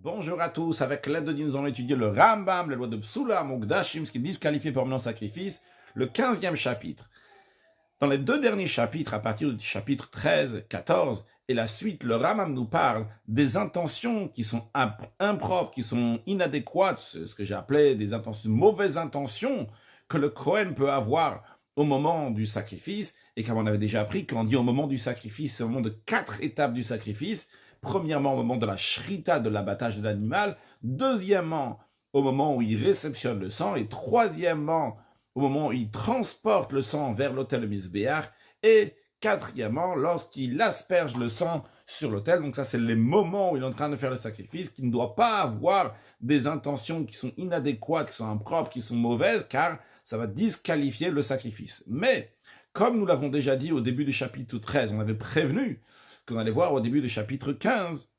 Bonjour à tous, avec l'aide de Dieu, nous allons étudier le Rambam, la loi de Psula, Mokdashim, ce qui est disqualifié pour mener en sacrifice, le 15e chapitre. Dans les deux derniers chapitres, à partir du chapitre 13, 14, et la suite, le Rambam nous parle des intentions qui sont impropres, qui sont inadéquates, ce que j'ai appelé des intentions, mauvaises intentions que le Kohen peut avoir au moment du sacrifice, et comme on avait déjà appris, quand on dit au moment du sacrifice, c'est au moment de 4 étapes du sacrifice. Premièrement, au moment de la shrita, de l'abattage de l'animal. Deuxièmement, au moment où il réceptionne le sang. Et troisièmement, au moment où il transporte le sang vers l'autel de Misbéach. Et quatrièmement, lorsqu'il asperge le sang sur l'autel. Donc ça, c'est les moments où il est en train de faire le sacrifice, qui ne doit pas avoir des intentions qui sont inadéquates, qui sont impropres, qui sont mauvaises, car ça va disqualifier le sacrifice. Mais, comme nous l'avons déjà dit au début du chapitre 13, on avait prévenu qu'on allait voir au début du chapitre 15,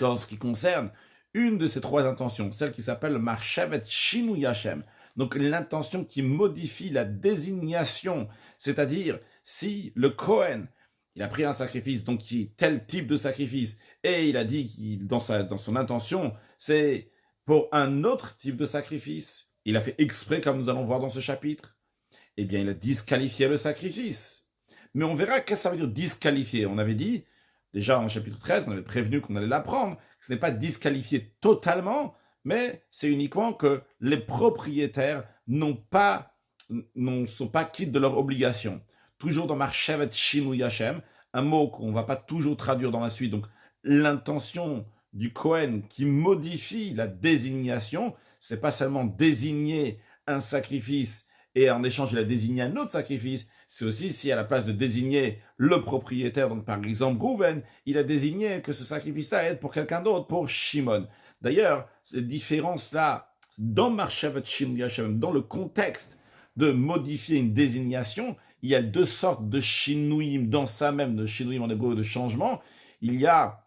en ce qui concerne une de ces trois intentions, celle qui s'appelle Marshevet Shinui Hashem. Donc l'intention qui modifie la désignation, c'est-à-dire si le Kohen, il a pris un sacrifice, donc qui est tel type de sacrifice, et il a dit dans son intention, c'est pour un autre type de sacrifice, il a fait exprès, comme nous allons voir dans ce chapitre, eh bien il a disqualifié le sacrifice. Mais on verra qu'est-ce que ça veut dire disqualifier. On avait dit, déjà en chapitre 13, on avait prévenu qu'on allait l'apprendre, que ce n'est pas disqualifié totalement, mais c'est uniquement que les propriétaires ne sont pas quittes de leurs obligations. Toujours dans Marshevet Shinui Hashem, un mot qu'on ne va pas toujours traduire dans la suite, donc l'intention du Kohen qui modifie la désignation, c'est pas seulement désigner un sacrifice et en échange il a désigné un autre sacrifice, c'est aussi si à la place de désigner le propriétaire, donc par exemple Rouven, il a désigné que ce sacrifice-là est pour quelqu'un d'autre, pour Shimon. D'ailleurs, cette différence-là, dans Marshevet Shinui Hashem, dans le contexte de modifier une désignation, il y a deux sortes de shinouim dans ça même, de shinouim en hébreu, de changement. Il y a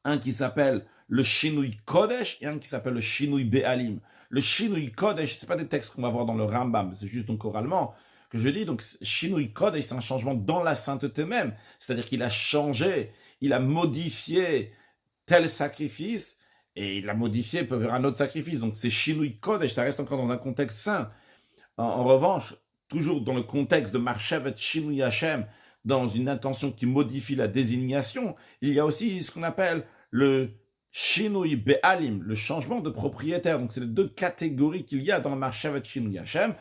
un qui s'appelle le shinui kodesh et un qui s'appelle le shinui be'alim. Le shinui kodesh, c'est pas des textes qu'on va voir dans le Rambam, c'est juste donc oralement que je dis. Donc shinui kodesh, c'est un changement dans la sainteté même, c'est-à-dire qu'il a changé, il a modifié tel sacrifice et il l'a modifié vers un autre sacrifice. Donc c'est shinui kodesh, ça reste encore dans un contexte saint. En revanche, toujours dans le contexte de Marshevet Shinui Hashem, dans une intention qui modifie la désignation, il y a aussi ce qu'on appelle le Shinui Be'alim, le changement de propriétaire. Donc c'est les deux catégories qu'il y a dans le Marshevet Shinui Hashem.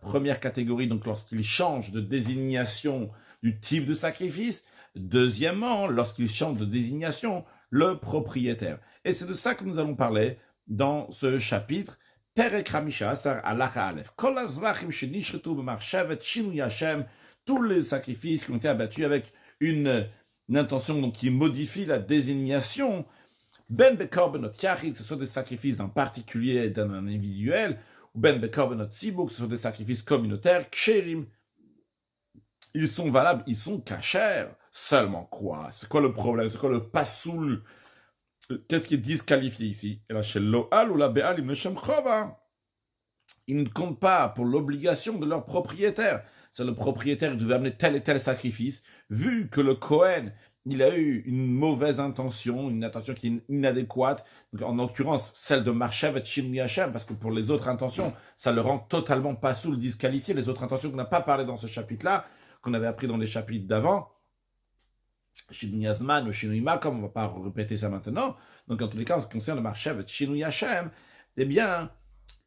Première catégorie, donc lorsqu'il change de désignation du type de sacrifice. Deuxièmement, lorsqu'il change de désignation, le propriétaire. Et c'est de ça que nous allons parler dans ce chapitre. Perek Hamisha Asar Halacha Aleph. Kol hazrachim shenishretu b'marshevet shinui Hashem, tous les sacrifices qui ont été abattus avec une intention donc, qui modifie la désignation, ben bekorbenot yachid, que ce soit des sacrifices d'un particulier et d'un individuel, ou ben bekorbenot tzibur, que ce soit des sacrifices communautaires, ksherim, ils sont valables, ils sont kashers. Seulement quoi? C'est quoi le problème? C'est quoi le pasoul? Qu'est-ce qui est disqualifié ici? Et là, chez Lo'al ou la Be'al, ils ne comptent pas pour l'obligation de leur propriétaire. C'est le propriétaire qui devait amener tel et tel sacrifice. Vu que le Kohen, il a eu une mauvaise intention, une intention qui est inadéquate, donc en l'occurrence celle de Marshevet Shinui Hashem, parce que pour les autres intentions, ça le rend totalement pasoul, disqualifié. Les autres intentions qu'on n'a pas parlé dans ce chapitre-là, qu'on avait appris dans les chapitres d'avant, Shinui Azman ou Shinui Makom, on ne va pas répéter ça maintenant. Donc, en tous les cas, en ce qui concerne le Marshevet Shinui Hashem, eh bien,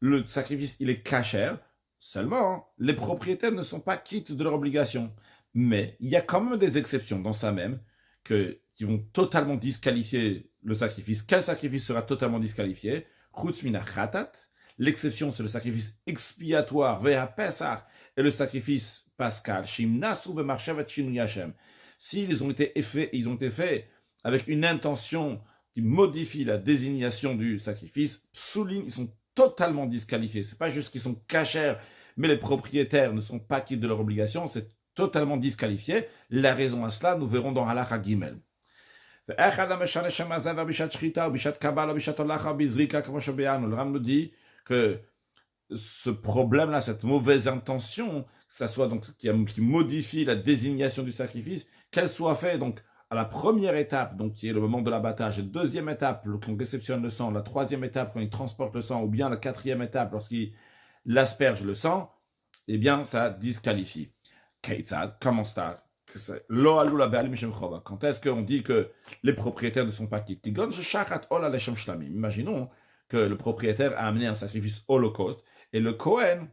le sacrifice, il est kasher. Seulement, les propriétaires ne sont pas quittes de leur obligation. Mais il y a quand même des exceptions dans ça même qui vont totalement disqualifier le sacrifice. Quel sacrifice sera totalement disqualifié? Chutz mina chatat. L'exception, c'est le sacrifice expiatoire, veha pesach, et le sacrifice pascal, shimnasu b'marshevet Shinui Hashem. S'ils ont été faits avec une intention qui modifie la désignation du sacrifice, psoulin, ils sont totalement disqualifiés. C'est pas juste qu'ils sont cachers, mais les propriétaires ne sont pas quittes de leur obligation, c'est totalement disqualifié. La raison à cela, nous verrons dans Halacha Gimel. Le Ram nous dit que ce problème-là, cette mauvaise intention, que ça soit donc qui modifie la désignation du sacrifice, qu'elle soit faite donc à la première étape, donc qui est le moment de l'abattage, la deuxième étape, quand on réceptionne le sang, la troisième étape, quand il transporte le sang, ou bien la quatrième étape, lorsqu'il asperge le sang, eh bien, ça disqualifie. Keitzad, comment ça? Quand est-ce qu'on dit que les propriétaires ne sont pas quittes? Imaginons que le propriétaire a amené un sacrifice holocauste, et le Kohen,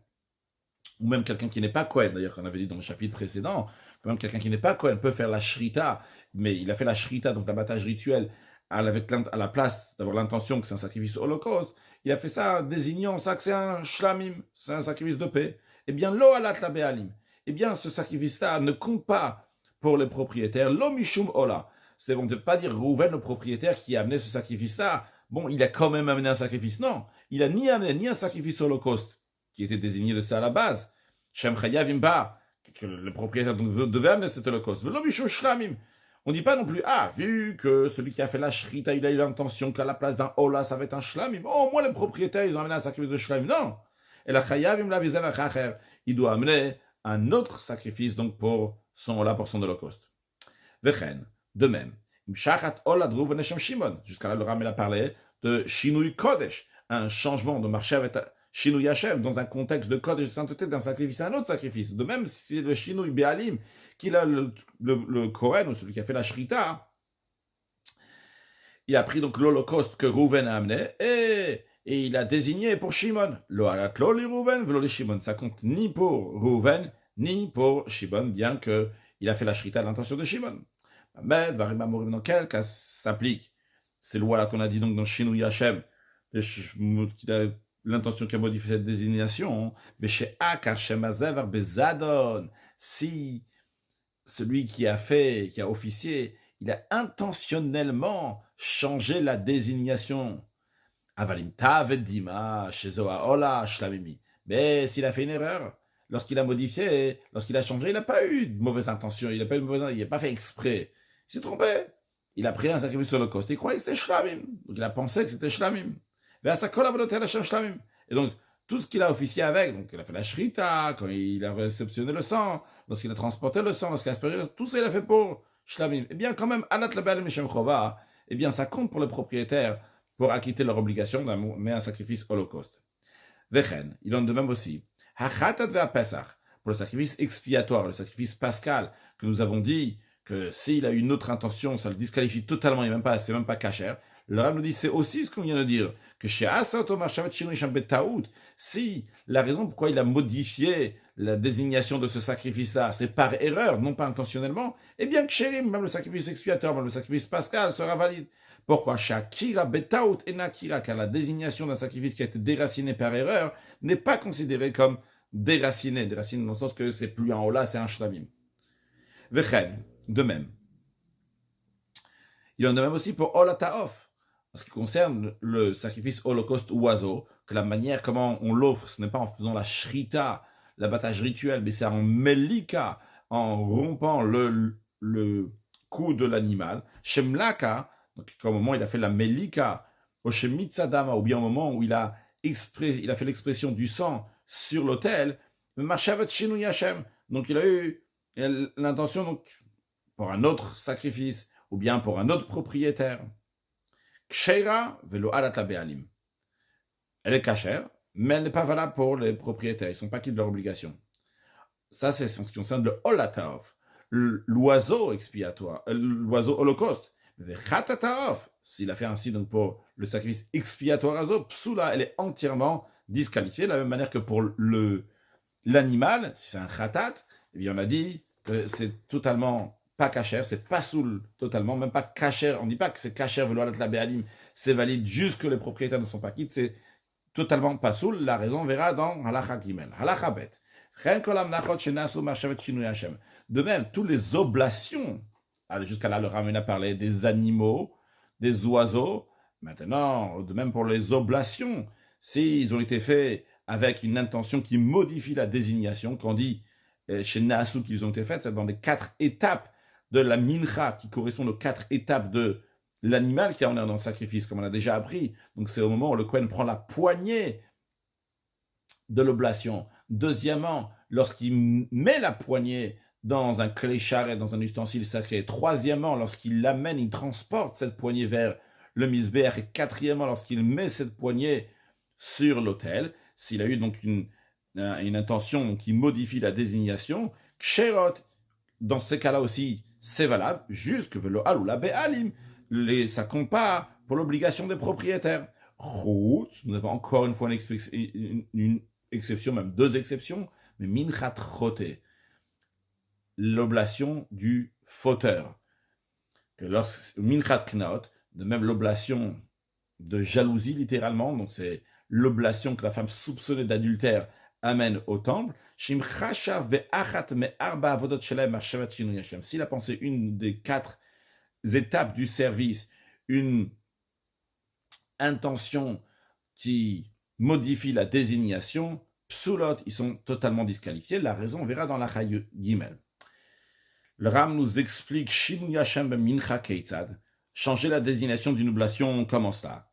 ou même quelqu'un qui n'est pas Kohen, d'ailleurs, qu'on avait dit dans le chapitre précédent, même quelqu'un qui n'est pas Kohen peut faire la shrita, mais il a fait la shrita, donc l'abattage rituel, à la place d'avoir l'intention que c'est un sacrifice holocauste, il a fait ça en désignant ça que c'est un shlamim, c'est un sacrifice de paix. Eh bien, lo alat la be'alim. Eh bien, ce sacrifice-là ne compte pas pour les propriétaires, lo mishum ola. C'est bon, on ne peut pas dire Rouven, le propriétaire qui a amené ce sacrifice-là, bon, il a quand même amené un sacrifice. Non, il a ni amené ni un sacrifice holocauste, qui était désigné de ça à la base. Shem chayavim ba, que le propriétaire devait amener cet holocauste. Lo mishum shlamim. On ne dit pas non plus, vu que celui qui a fait la shrita, il a eu l'intention qu'à la place d'un hola, ça va être un shlamim. Oh, moi, les propriétaires, ils ont amené un sacrifice de shlamim. Non. Et la chayavim la vizel achacher, il doit amener un autre sacrifice, donc pour son hola, pour son holocauste. Vechen, de même, jusqu'à là, le Ramel a parlé de Shinui Kodesh, un changement de marché avec Shinui Hashem, dans un contexte de Kodesh de sainteté, d'un sacrifice à un autre sacrifice. De même, si c'est le Shinui Be'alim, qu'il a le Kohen, ou celui qui a fait la Shrita, il a pris donc l'holocauste que Rouven a amené, et il a désigné pour Shimon. Lo alat lo li Rouven, velo li Shimon. Ça compte ni pour Rouven, ni pour Shimon, bien qu'il a fait la Shrita à l'intention de Shimon. Mais, dans quel cas s'applique ces lois-là qu'on a dit donc dans Shinui Hashem, qu'il a l'intention qui a modifié cette désignation, mais chez Akar, chez Mazever, Bezadon, si celui qui a officié, il a intentionnellement changé la désignation. Avalim Tavedima, chez Zoaola, Shlamimi. Mais s'il a fait une erreur, lorsqu'il a modifié, lorsqu'il a changé, il n'a pas eu de mauvaise intention, il n'a pas fait exprès. Il s'est trompé. Il a pris un sacrifice sur le coste. Il croyait que c'était Shlamim. Donc il a pensé que c'était Shlamim. Et donc, tout ce qu'il a officié avec, donc il a fait la shrita, quand il a réceptionné le sang, lorsqu'il a transporté le sang, lorsqu'il a aspergé, tout ça il a fait pour Shlamim. Eh bien, quand même, Alat Label Mishem Chova, eh bien, ça compte pour les propriétaires pour acquitter leur obligation d'amener un sacrifice holocauste. Vechen, il en de même aussi. Hachatat ve'apesach, pour le sacrifice expiatoire, le sacrifice pascal, que nous avons dit que s'il a une autre intention, ça le disqualifie totalement, c'est même pas kasher. Le Rav nous dit, c'est aussi ce qu'on vient de dire, que chez Asato Marshavet Shinui Sham Betaout, si la raison pourquoi il a modifié la désignation de ce sacrifice-là, c'est par erreur, non pas intentionnellement, eh bien, Ksherim, même le sacrifice expiatoire, même le sacrifice pascal sera valide. Pourquoi Shakira Betaout et Nakira, car la désignation d'un sacrifice qui a été déraciné par erreur n'est pas considérée comme déraciné dans le sens que c'est plus un Ola, c'est un Shlamim. Vechen, de même. Il en a même aussi pour Ola Taof. En ce qui concerne le sacrifice holocauste oiseau, que la manière comment on l'offre, ce n'est pas en faisant la shrita, l'abattage rituel, mais c'est en melika, en rompant le cou de l'animal. Shemlaka, donc au moment où il a fait la melika, au shemitzadama, ou bien au moment où il a fait l'expression du sang sur l'autel, Marshavet Shinui Hashem. Donc il a eu l'intention donc pour un autre sacrifice, ou bien pour un autre propriétaire. Ksheira velo alat la be'alim. Elle est cachère, mais elle n'est pas valable pour les propriétaires. Ils ne sont pas quittes de leur obligation. Ça, c'est ce qui concerne le olataof, l'oiseau expiatoire, l'oiseau holocauste. Vechatataof, s'il a fait ainsi donc pour le sacrifice expiatoire azo, psula, elle est entièrement disqualifiée, de la même manière que pour l'animal, si c'est un khatat, eh bien on a dit que c'est totalement pas cachère, c'est pas soul totalement, même pas cachère. On ne dit pas que c'est cachère, vouloir être la béalim, c'est valide juste que les propriétaires ne sont pas quittes, c'est totalement pas soul. La raison verra dans Halacha Gimel. Halacha Bet. De même, toutes les oblations, jusqu'à là, le Ramen a parlé des animaux, des oiseaux. Maintenant, de même pour les oblations, s'ils ont été faits avec une intention qui modifie la désignation, qu'on dit chez Nassou qu'ils ont été faits, c'est dans les 4 étapes de la mincha qui correspondent aux 4 étapes de l'animal qui est dans le sacrifice, comme on a déjà appris. Donc c'est au moment où le Kohen prend la poignée de l'oblation. Deuxièmement, lorsqu'il met la poignée dans un cléchard et dans un ustensile sacré. Troisièmement, lorsqu'il l'amène, il transporte cette poignée vers le misbéach. Et quatrièmement, lorsqu'il met cette poignée sur l'autel, s'il a eu donc une intention qui modifie la désignation, ksherot, dans ces cas-là aussi, c'est valable, jusque velo alula be'alim, ça compte pas pour l'obligation des propriétaires. Chut, nous avons encore une fois une exception, même deux exceptions, mais minchat choté, l'oblation du fauteur. Que lorsque minchat knaot, de même l'oblation de jalousie littéralement, donc c'est l'oblation que la femme soupçonnée d'adultère amène au temple. S'il a pensé une des 4 étapes du service, une intention qui modifie la désignation, psulot, ils sont totalement disqualifiés. La raison, on verra dans la Chayu Gimel. Le Ram nous explique Shinui Hashem mincha keitzad, changer la désignation d'une oblation comme cela.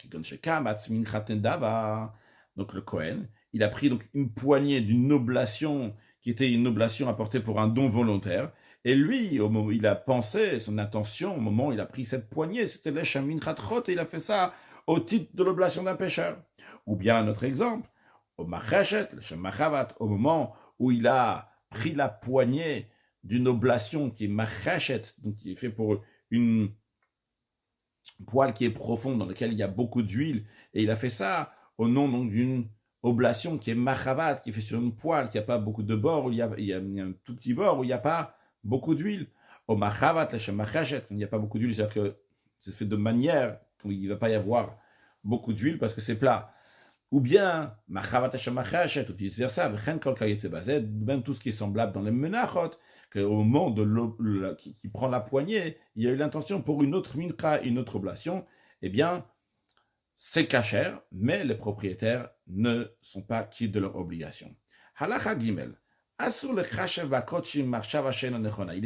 Donc le Kohen, il a pris donc une poignée d'une oblation qui était une oblation apportée pour un don volontaire. Et lui, au moment où il a pensé, son intention, au moment où il a pris cette poignée, c'était l'Eshem Minchat Chot, et il a fait ça au titre de l'oblation d'un pécheur. Ou bien un autre exemple, au Machachet, l'Eshem Machavat, au moment où il a pris la poignée d'une oblation qui est Machachet, donc qui est fait pour une poêle qui est profonde, dans laquelle il y a beaucoup d'huile, et il a fait ça au nom donc d'une oblation qui est machavat, qui est fait sur une poêle, qui n'a pas beaucoup de bord, où il y a un tout petit bord, où il n'y a pas beaucoup d'huile. Au machavat, il n'y a pas beaucoup d'huile, c'est-à-dire que c'est fait de manière qu'il ne va pas y avoir beaucoup d'huile parce que c'est plat. Ou bien, machavat, ou vice-versa, même tout ce qui est semblable dans les menachot, qu'au moment qui prend la poignée, il y a eu l'intention pour une autre mincha, une autre oblation, eh bien, c'est kasher, mais les propriétaires ne sont pas quittes de leur obligation. Halacha Gimel. Il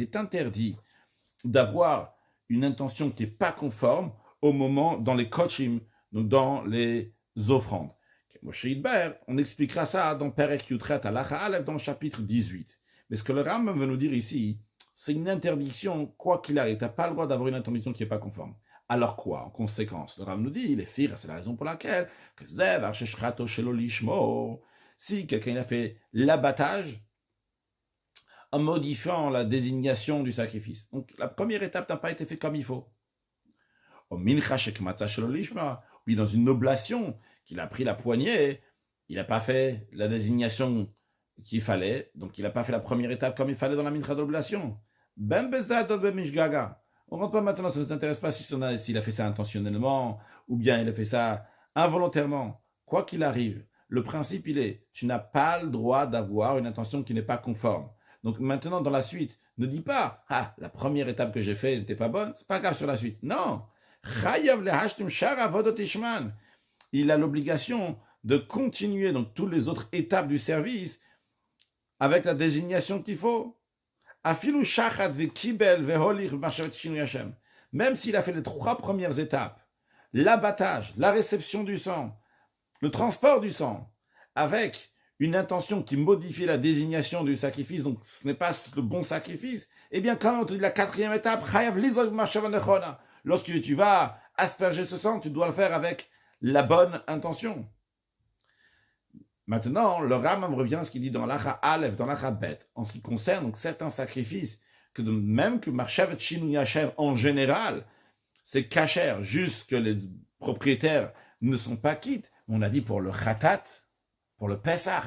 est interdit d'avoir une intention qui n'est pas conforme au moment dans les kochim, donc dans les offrandes. On expliquera ça dans Perek Yutret Halacha Aleph dans le chapitre 18. Mais ce que le Rambam veut nous dire ici, c'est une interdiction, quoi qu'il arrive. Tu n'as pas le droit d'avoir une interdiction qui n'est pas conforme. Alors quoi, en conséquence? Le Rambam nous dit, les fir, c'est la raison pour laquelle, que si quelqu'un a fait l'abattage en modifiant la désignation du sacrifice. Donc la première étape n'a pas été faite comme il faut. Ou dans une oblation, qu'il a pris la poignée, il n'a pas fait la désignation qu'il fallait, donc il n'a pas fait la première étape comme il fallait dans la mincha d'oblation. Ben bezat ben mishgaga. On ne rentre pas maintenant, ça ne nous intéresse pas s'il a fait ça intentionnellement ou bien il a fait ça involontairement. Quoi qu'il arrive, le principe il est, tu n'as pas le droit d'avoir une intention qui n'est pas conforme. Donc maintenant dans la suite, ne dis pas, ah, la première étape que j'ai faite n'était pas bonne, c'est pas grave sur la suite. Non. Il a l'obligation de continuer donc toutes les autres étapes du service avec la désignation qu'il faut. Même s'il a fait les 3 premières étapes, l'abattage, la réception du sang, le transport du sang, avec une intention qui modifie la désignation du sacrifice, donc ce n'est pas le bon sacrifice, eh bien quand on dit la 4e étape, lorsque tu vas asperger ce sang, tu dois le faire avec la bonne intention. Maintenant, le Rambam revient à ce qu'il dit dans l'Acha Aleph, dans l'Acha Bet, en ce qui concerne donc, certains sacrifices, que même que Marshavet Shinui Hashem en général, c'est kasher, juste que les propriétaires ne sont pas quittes. On a dit pour le Khatat, pour le Pesach,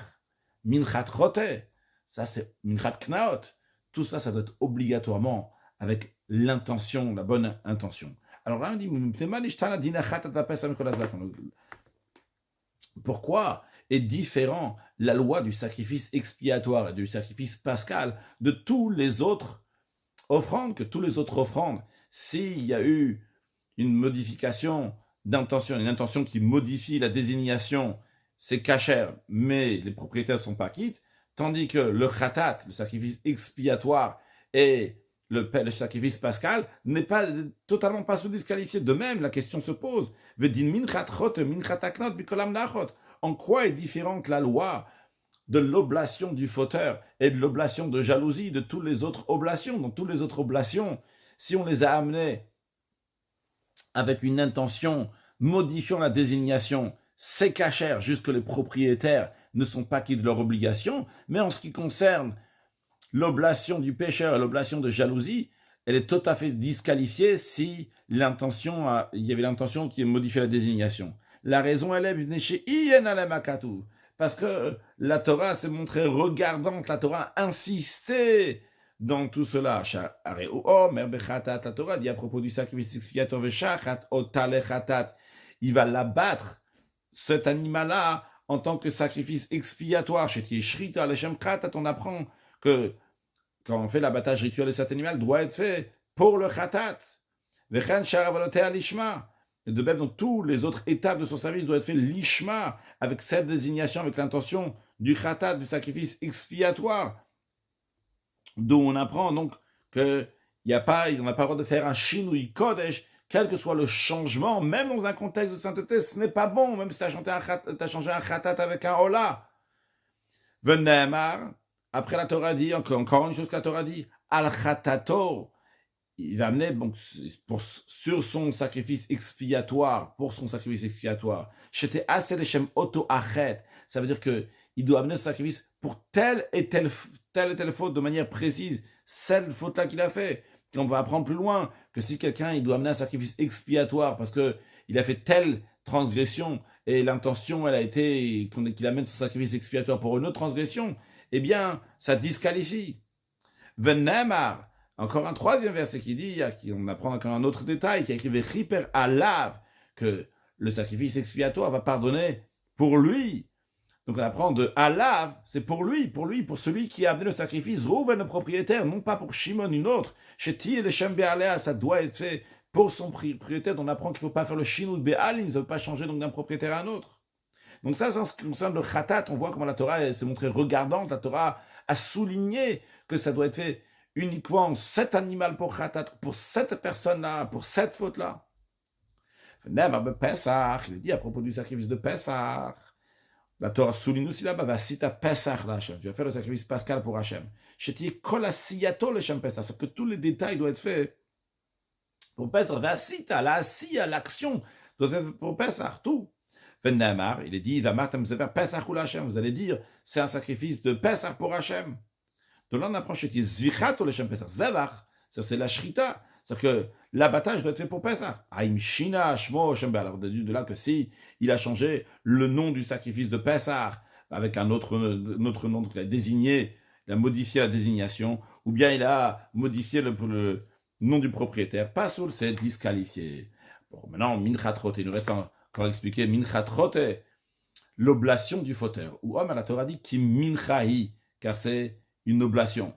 Minchat Chote, ça c'est Minchat Knaot, tout ça, ça doit être obligatoirement avec l'intention, la bonne intention. Alors là, on dit, pourquoi est différent la loi du sacrifice expiatoire et du sacrifice pascal de tous les autres offrandes, que tous les autres offrandes, s'il y a eu une modification d'intention, une intention qui modifie la désignation, c'est kasher, mais les propriétaires ne sont pas quittes, tandis que le khatat, le sacrifice expiatoire, et le sacrifice pascal n'est pas totalement pas sous-disqualifié. De même, la question se pose, en quoi est différente la loi de l'oblation du fauteur et de l'oblation de jalousie, de toutes les autres oblations. Donc toutes les autres oblations, si on les a amenées avec une intention modifiant la désignation, c'est cachère, juste que les propriétaires ne sont pas quittes de leur obligation, mais en ce qui concerne l'oblation du pécheur et l'oblation de jalousie, elle est tout à fait disqualifiée si il y avait l'intention qui modifiait la désignation. La raison, elle est parce que la Torah s'est montrée regardante, la Torah a insisté dans tout cela. La Torah dit à propos du sacrifice expiatoire, il va l'abattre, cet animal-là, en tant que sacrifice expiatoire. On apprend que quand on fait l'abattage rituel de cet animal, doit être fait pour le khatat. Et de même, dans toutes les autres étapes de son service, doit être fait l'ishma, avec cette désignation, avec l'intention du khatat, du sacrifice expiatoire. D'où on apprend donc qu'on n'a pas le droit de faire un shinui kodesh, quel que soit le changement, même dans un contexte de sainteté, ce n'est pas bon, même si tu as changé un khatat avec un hola. Venemar, après la Torah dit, encore une chose que la Torah dit, al khatato, il va amener sur son sacrifice expiatoire, J'étais assez lechem auto achet, ça veut dire que il doit amener ce sacrifice pour telle et telle faute de manière précise, cette faute-là qu'il a fait. Et on va apprendre plus loin que si quelqu'un il doit amener un sacrifice expiatoire parce que il a fait telle transgression et l'intention elle a été qu'il amène ce sacrifice expiatoire pour une autre transgression, eh bien ça disqualifie. Venemar, encore un troisième verset qui dit, on apprend encore un autre détail, qui a écrit Vechiper alav, que le sacrifice expiatoire va pardonner pour lui. Donc on apprend de alav, c'est pour lui, pour celui qui a amené le sacrifice, Rouven le propriétaire, non pas pour Shimon une autre. Chéti et le Shem Be'alea, ça doit être fait pour son propriétaire. On apprend qu'il ne faut pas faire le Shinu Be'alim, ça ne veut pas changer donc d'un propriétaire à un autre. Donc ça, en ce qui concerne le khatat, on voit comment la Torah s'est montrée regardante, la Torah a souligné que ça doit être fait uniquement cet animal pour khatat, pour cette personne-là, pour cette faute-là. Il dit à propos du sacrifice de Pessah, la Torah souligne aussi là-bas, va citer Pessah l'Hachem. Tu vas faire le sacrifice pascal pour Hachem. Chétier kol asiyato l'Hachem Pessah, c'est que tous les détails doivent être faits pour Pessah. Va citer l'action doit être faite pour Pessah, tout. Venamar, il est dit, va martam zever Pessah ou l'Hachem. Vous allez dire, c'est un sacrifice de Pessah pour Hachem. De là, on apprend chétier zvichato l'Hachem Pessah. Zevar, c'est la shrita. C'est-à-dire que l'abattage doit être fait pour Pessah. Aïm Shina, Shmo, Shembe. Alors, de là que si il a changé le nom du sacrifice de Pessah avec un autre nom, donc il a désigné, il a modifié la désignation, ou bien il a modifié le nom du propriétaire, pas soul, c'est disqualifié. Bon, maintenant, Minchat Rote, il nous reste encore à expliquer Minchat Rote, l'oblation du fauteur. Ou homme, la Torah dit qui Minchahi, car c'est une oblation.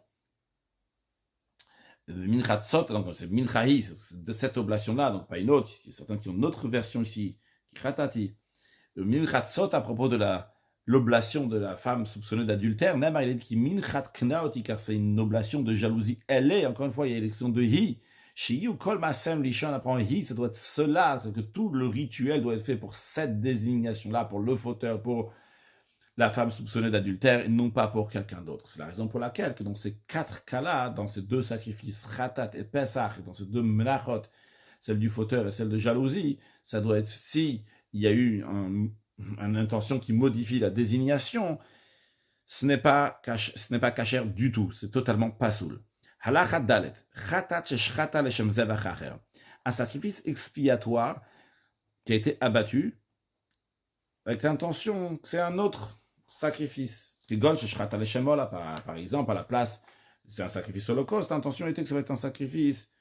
Minchat Sot, donc c'est Minchahi, de cette oblation-là, donc pas une autre. Il y a certains qui ont une autre version ici, qui Khatati. Minchat Sot, à propos de l'oblation de la femme soupçonnée d'adultère, même il est dit qui Minchat Knaoti, car c'est une oblation de jalousie. Elle est, encore une fois, il y a l'élection de Hi. Shiyu Kol Masem Lishon apprend Hi, ça doit être cela, que tout le rituel doit être fait pour cette désignation-là, pour le fauteur, pour la femme soupçonnée d'adultère et non pas pour quelqu'un d'autre. C'est la raison pour laquelle que dans ces 4 cas-là, dans ces 2 sacrifices, Khatat et Pesach, et dans ces 2 menachot, celle du fauteur et celle de jalousie, ça doit être, si il y a eu une intention qui modifie la désignation, ce n'est pas kasher du tout, c'est totalement pasoul. Halachat dalet, Khatat shechata leshem zevach acher. Un sacrifice expiatoire qui a été abattu avec l'intention que c'est un autre sacrifice. Par exemple, à la place, c'est un sacrifice holocauste, l'intention était que ça va être un sacrifice,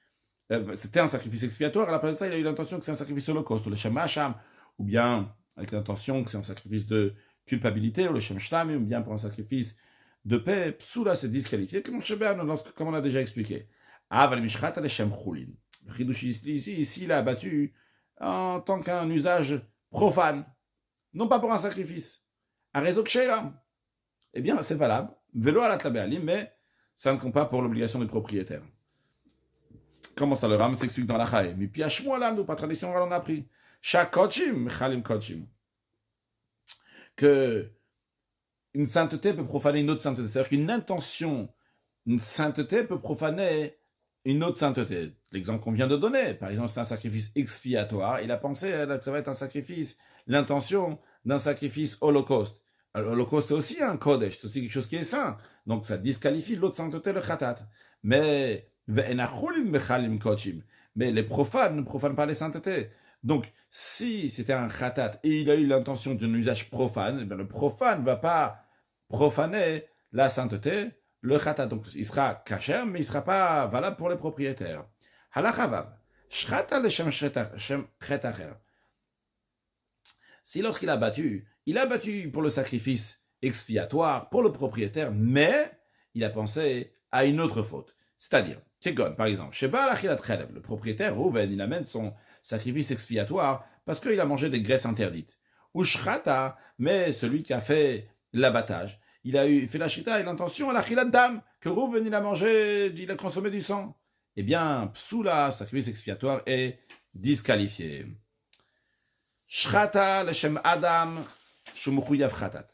c'était un sacrifice expiatoire, à la place de ça, il a eu l'intention que c'est un sacrifice holocauste, ou le Shem Hasham, ou bien avec l'intention que c'est un sacrifice de culpabilité, ou le Shem Shtam, ou bien pour un sacrifice de paix, Psoula c'est disqualifié, comme on a déjà expliqué. Ici, il a abattu en tant qu'un usage profane, non pas pour un sacrifice. Un réseau de Sheila, eh bien, c'est valable. Vélo à la tlabéalim, mais ça ne compte pas pour l'obligation du propriétaire. Comment ça, le Ram s'explique dans la Chaï? Mais puis à Shmuel, nous, par tradition, on a appris. Chakochim, Chalim Kochim. Que une sainteté peut profaner une autre sainteté. C'est-à-dire qu'une intention, une sainteté peut profaner une autre sainteté. L'exemple qu'on vient de donner, par exemple, c'est un sacrifice expiatoire. Il a pensé que ça va être un sacrifice, l'intention d'un sacrifice holocauste. L'holocauste, c'est aussi un kodesh, c'est aussi quelque chose qui est saint. Donc, ça disqualifie l'autre sainteté, le khatat. Mais les profanes ne profanent pas les saintetés. Donc, si c'était un khatat et il a eu l'intention d'un usage profane, eh bien, le profane ne va pas profaner la sainteté, le khatat. Donc, il sera kasher, mais il ne sera pas valable pour les propriétaires. Halachavav. Shrata leshem chet acher. Si lorsqu'il a battu pour le sacrifice expiatoire, pour le propriétaire, mais il a pensé à une autre faute. C'est-à-dire, Kegon, par exemple, le propriétaire, Rouven, il amène son sacrifice expiatoire parce qu'il a mangé des graisses interdites. Ou Shrata, mais celui qui a fait l'abattage, il a fait la shrita avec l'intention à la chilat dam, que Rouven, il a consommé du sang. Eh bien, Psula, sacrifice expiatoire, est disqualifié. Shrata leshem adam shumuchuyav khatat.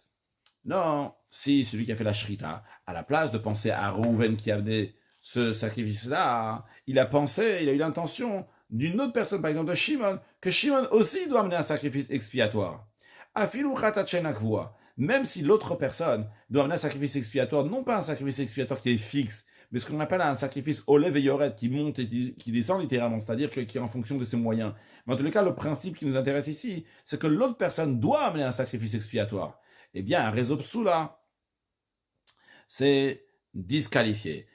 Non, si celui qui a fait la shrita, à la place de penser à Rouven qui a amené ce sacrifice-là, il a eu l'intention d'une autre personne, par exemple de Shimon, que Shimon aussi doit amener un sacrifice expiatoire. Afilu khatat shenakvua. Même si l'autre personne doit amener un sacrifice expiatoire, non pas un sacrifice expiatoire qui est fixe, mais ce qu'on appelle un sacrifice olev et yoret, qui monte et qui descend littéralement, c'est-à-dire qui est en fonction de ses moyens. Mais en tous les cas, le principe qui nous intéresse ici, c'est que l'autre personne doit amener un sacrifice expiatoire. Eh bien, un réseau psoula, c'est disqualifié.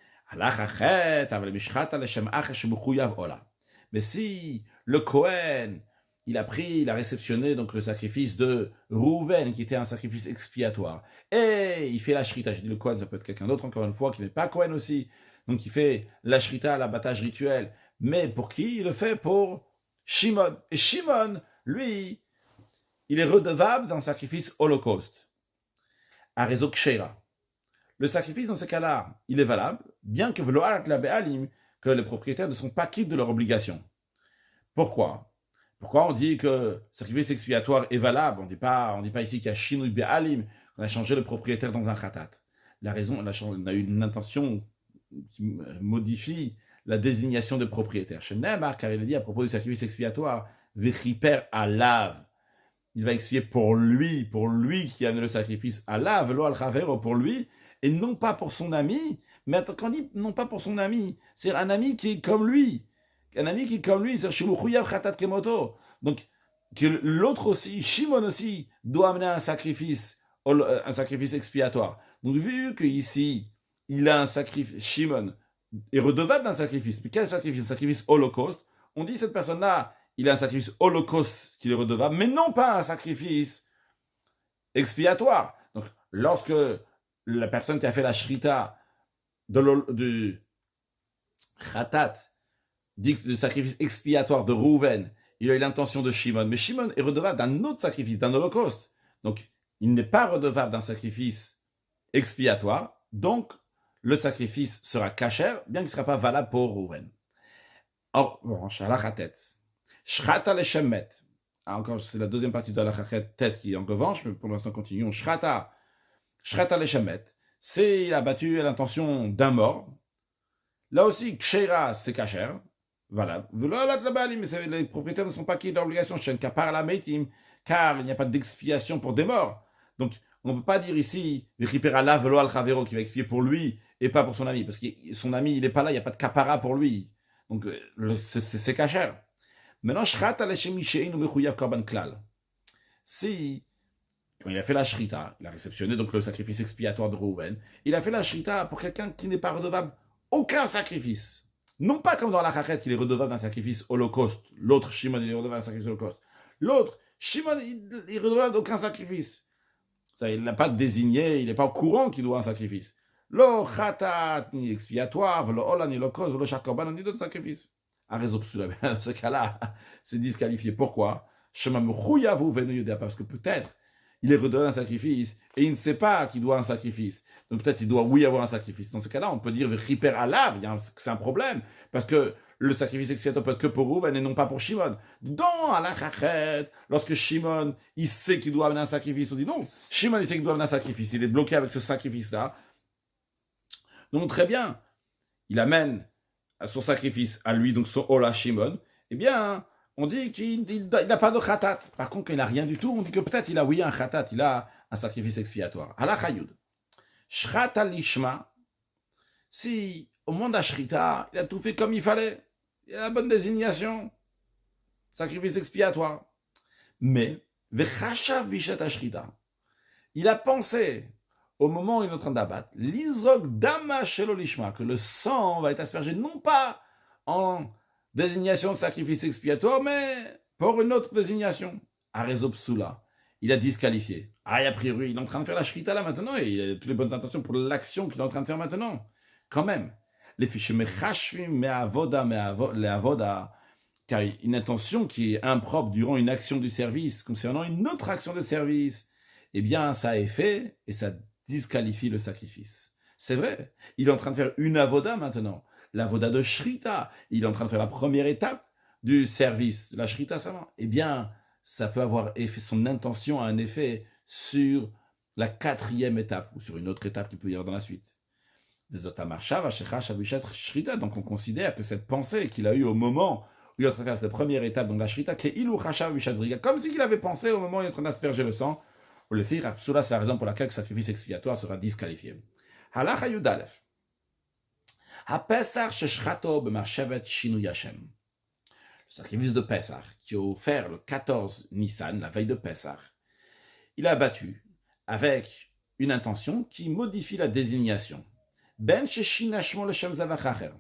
Mais si le Kohen, il a réceptionné donc le sacrifice de Rouven, qui était un sacrifice expiatoire, et il fait la shrita, je dis le Kohen, ça peut être quelqu'un d'autre, encore une fois, qui n'est pas Kohen aussi, donc il fait la shrita, l'abattage rituel, mais pour qui? Il le fait pour Shimon. Et Shimon, lui, il est redevable d'un sacrifice holocauste, à réseau Ksheira. Le sacrifice, dans ces cas-là, il est valable, bien que que les propriétaires ne sont pas quittes de leur obligation. Pourquoi on dit que le sacrifice expiatoire est valable? On dit pas ici qu'il y a Shinui Be'alim, qu'on a changé le propriétaire dans un khatat. La raison, on a eu une intention qui modifie la désignation de propriétaire. Chez Neymar, car il a dit à propos du sacrifice expiatoire, Vechiper alav. Il va expier pour lui qui a amené le sacrifice, alav, lo al chavero, pour lui, et non pas pour son ami. Mais quand on dit non pas pour son ami, c'est un ami qui est comme lui. Un ami qui est comme lui, c'est Shimuchuyav Khatat Kemoto. Donc, que l'autre aussi, Shimon aussi, doit amener un sacrifice expiatoire. Donc, vu qu'ici, il a un sacrifice, Shimon est redevable d'un sacrifice. Mais quel sacrifice? Un sacrifice holocauste. On dit cette personne-là, il a un sacrifice holocauste qu'il est redevable, mais non pas un sacrifice expiatoire. Donc, lorsque la personne qui a fait la shrita du khatat dit que le sacrifice expiatoire de Rouven, il a eu l'intention de Shimon, mais Shimon est redevable d'un autre sacrifice, d'un holocauste. Donc, il n'est pas redevable d'un sacrifice expiatoire, donc le sacrifice sera kasher, bien qu'il ne sera pas valable pour Rouven. Or, shalachatet, shrata leshemet. Encore, c'est la deuxième partie de la tête qui est en revanche, mais pour l'instant, continuons. Shrata leshemet, c'est il a battu à l'intention d'un mort. Là aussi, kshera, c'est kasher. Voilà. Mais les propriétaires ne sont pas qui d'obligation, car il n'y a pas d'expiation pour des morts. Donc, on ne peut pas dire ici, qui va expier pour lui et pas pour son ami, parce que son ami, il n'est pas là, il n'y a pas de kapara pour lui. Donc, c'est kasher. Maintenant, si, quand il a fait la shrita, il a réceptionné donc le sacrifice expiatoire de Rouven, il a fait la shrita pour quelqu'un qui n'est pas redevable aucun sacrifice. Non pas comme dans la chachet, il est redevable d'un sacrifice holocauste. L'autre, Shimon, il est redevable d'un sacrifice holocauste. L'autre, Shimon, il est redevable d'aucun sacrifice. Ça, il n'a pas désigné, il n'est pas au courant qu'il doit un sacrifice. Lo khatat ni expiatoire, lo ola ni holocauste, lo shakorban ni d'autres sacrifices. À raison dans ce cas-là, c'est disqualifié. Pourquoi? Parce que peut-être, il est redonné un sacrifice, et il ne sait pas qu'il doit un sacrifice. Donc peut-être il doit, oui, avoir un sacrifice. Dans ce cas-là, on peut dire Riper Alav, c'est un problème, parce que le sacrifice expiatoire peut être que pour Rouven et non pas pour Shimon. Dans Alachachet, lorsque Shimon, il sait qu'il doit amener un sacrifice, on dit non, Shimon, il sait qu'il doit amener un sacrifice, il est bloqué avec ce sacrifice-là. Donc très bien, il amène son sacrifice à lui, donc son Ola Shimon, eh bien, on dit qu'il n'a pas de khatat. Par contre, quand il n'a rien du tout, on dit que peut-être il a, oui, un khatat, il a un sacrifice expiatoire. Alachayud. Shrata lishma, si au monde d'Ashrita, il a tout fait comme il fallait, il a la bonne désignation, sacrifice expiatoire. Mais, vechashav bishat Ashrita, il a pensé, au moment où il est en train d'abattre, l'izog dama shelo lishma, que le sang va être aspergé non pas en désignation de sacrifice expiatoire, mais pour une autre désignation. Arezo psula. Il a disqualifié. Ah, a priori, il est en train de faire la shrita là maintenant, et il a toutes les bonnes intentions pour l'action qu'il est en train de faire maintenant. Quand même. Les fichiers mechashvim me'avoda, car une intention qui est impropre durant une action du service, concernant une autre action de service, eh bien, ça a effet, et ça disqualifie le sacrifice. C'est vrai. Il est en train de faire une avoda maintenant. L'avoda de shrita. Il est en train de faire la première étape du service, la shrita seulement. Eh bien, ça peut avoir effet, son intention a un effet sur la quatrième étape, ou sur une autre étape qu'il peut y avoir dans la suite. Donc on considère que cette pensée qu'il a eue au moment où il est en train de faire cette première étape, donc la shrita, comme s'il avait pensé au moment où il est en train d'asperger le sang, ou le faire, c'est la raison pour laquelle le sacrifice expiatoire sera disqualifié. Halacha Yudalef. HaPesach sheshchato b'marshevet shinui Hashem. Le sacrifice de Pesach, qui est offert le 14 Nissan, la veille de Pesach, il a abattu avec une intention qui modifie la désignation. Ben sheshinashmo l'Hashem zavachacher.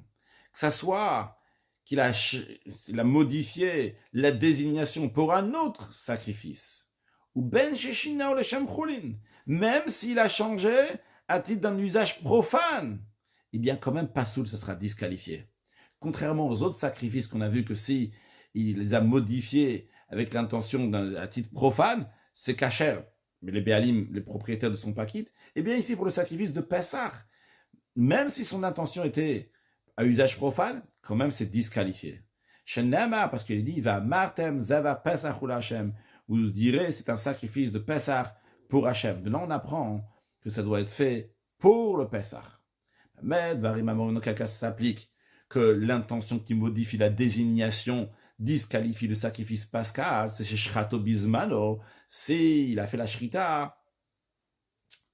Que ça soit qu'il a modifié la désignation pour un autre sacrifice. Ou ben sheshina l'Hashem chulin. Même s'il a changé à titre d'un usage profane, eh bien quand même Pasoul, ça sera disqualifié. Contrairement aux autres sacrifices qu'on a vu que si il les a modifiés avec l'intention à titre profane, c'est kasher. Mais les Béalim, les propriétaires ne sont pas quittes. Eh bien ici, pour le sacrifice de Pessah, même si son intention était à usage profane, quand même c'est disqualifié. Shenema, parce qu'il dit, va martem zava Pesach ou Hashem. Vous direz, c'est un sacrifice de Pessah pour Hashem. De là, on apprend que ça doit être fait pour le Pessah. Mais, ça s'applique que l'intention qui modifie la désignation disqualifie le sacrifice pascal, c'est chez Shrato Bismano, il a fait la Shrita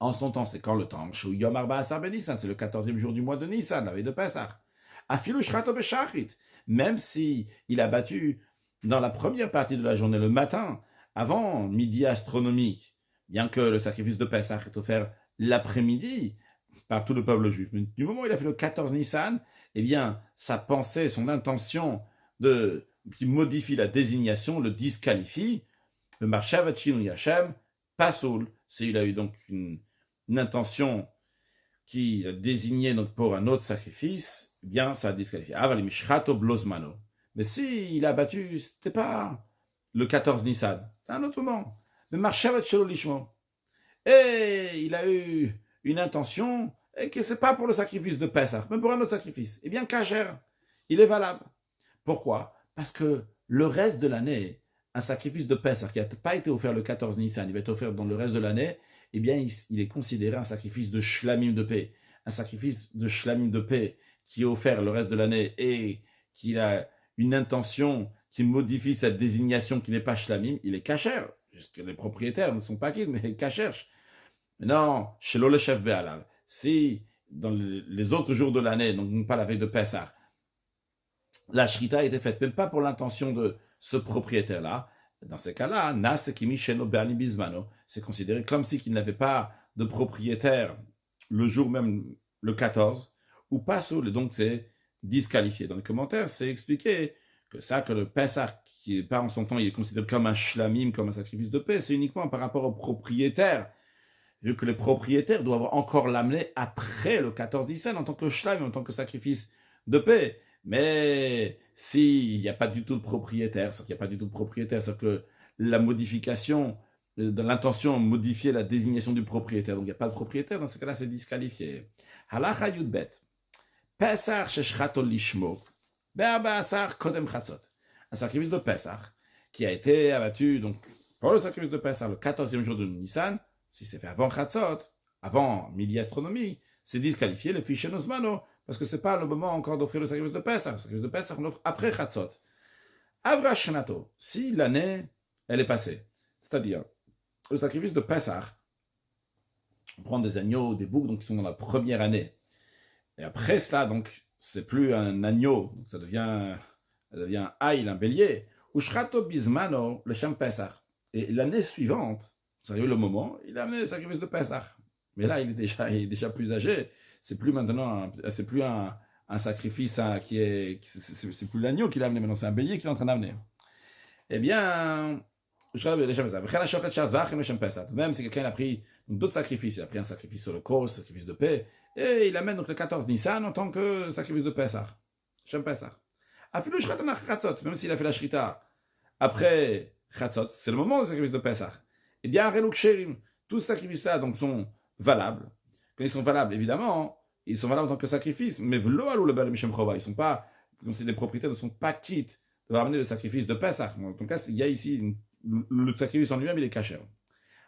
en son temps, c'est quand le temps? Yom Arba Asar Ben Nissan, c'est le 14e jour du mois de Nissan, la veille de Pesach. Afilu Shrato Beshachrit, même si il a battu dans la première partie de la journée, le matin, avant midi astronomique, bien que le sacrifice de Pesach est offert l'après-midi par tout le peuple juif. Mais du moment où il a fait le 14 Nissan, eh bien, sa pensée, son intention qui modifie la désignation, le disqualifie. Le Marshavat Shinui Hashem, Pasoul, s'il a eu donc une intention qui a désigné donc pour un autre sacrifice, eh bien, ça a disqualifié. Avalim Shrato Blozmano. Mais s'il a battu, c'était pas le 14 Nissan, c'était un autre moment. Le Marshavat Shelo Lishmo. Et il a eu une intention, et que c'est pas pour le sacrifice de Pesach, mais pour un autre sacrifice. Eh bien, Kasher, il est valable. Pourquoi? Parce que le reste de l'année, un sacrifice de Pesach qui n'a pas été offert le 14 Nissan, il va être offert dans le reste de l'année, eh bien, il est considéré un sacrifice de shlamim de paix. Un sacrifice de shlamim de paix qui est offert le reste de l'année et qui a une intention qui modifie sa désignation qui n'est pas shlamim, il est kasher. Jusque les propriétaires ne sont pas quittes, mais kasher. Non, shelo le chef be'alav. Si, dans les autres jours de l'année, donc pas la veille de Pesach, la shrita a été faite, même pas pour l'intention de ce propriétaire-là, dans ces cas-là, c'est considéré comme si qu'il n'avait pas de propriétaire le jour même, le 14, ou pas soul, et donc c'est disqualifié. Dans les commentaires, c'est expliqué que le Pesach, qui n'est pas en son temps, il est considéré comme un shlamim, comme un sacrifice de paix, c'est uniquement par rapport aux propriétaires, vu que les propriétaires doivent encore l'amener après le 14 Nissan en tant que shlamim, en tant que sacrifice de paix. Mais s'il n'y a pas du tout de propriétaire, c'est-à-dire que la modification dans l'intention de modifier la désignation du propriétaire. Donc il n'y a pas de propriétaire, dans ce cas-là, c'est disqualifié. Halacha yudbet. Pesach sheshchato lishmo. Be'aba asar kodem chatzot. Un sacrifice de Pesach qui a été abattu, donc, pour le sacrifice de Pesach, le 14e jour de Nissan, si c'est fait avant chatzot, avant midi astronomie, c'est disqualifié le fichier Nosmano, parce que ce n'est pas le moment encore d'offrir le sacrifice de Pesach. Le sacrifice de Pesach, on l'offre après chatzot. Avra shnato. Si l'année, elle est passée. C'est-à-dire, le sacrifice de Pesach, on prend des agneaux, des boucs, donc qui sont dans la première année. Et après cela, donc, c'est plus un agneau, donc ça devient un bélier. Ushrato bismano, le shem Pesach. Et l'année suivante, ça arrive le moment, il a amené le sacrifice de Pesach. Mais là, il est déjà plus âgé. C'est plus maintenant, c'est plus un sacrifice c'est plus l'agneau qu'il a amené, maintenant c'est un bélier qu'il est en train d'amener. Eh bien, même si quelqu'un a pris d'autres sacrifices, il a pris un sacrifice holocauste, un sacrifice de paix, et il amène donc le 14 Nissan en tant que sacrifice de Pesach. Shem Pesach. Même s'il a fait la shrita après Chatzot, c'est le moment du sacrifice de Pesach. Eh bien, tous ces sacrifices-là donc, sont valables. Quand ils sont valables, évidemment, ils sont valables en tant que sacrifice, mais ils sont pas, comme si les propriétaires ne sont pas quittes de ramener le sacrifice de Pesach. En tout cas, il y a ici, le sacrifice en lui-même, il est caché.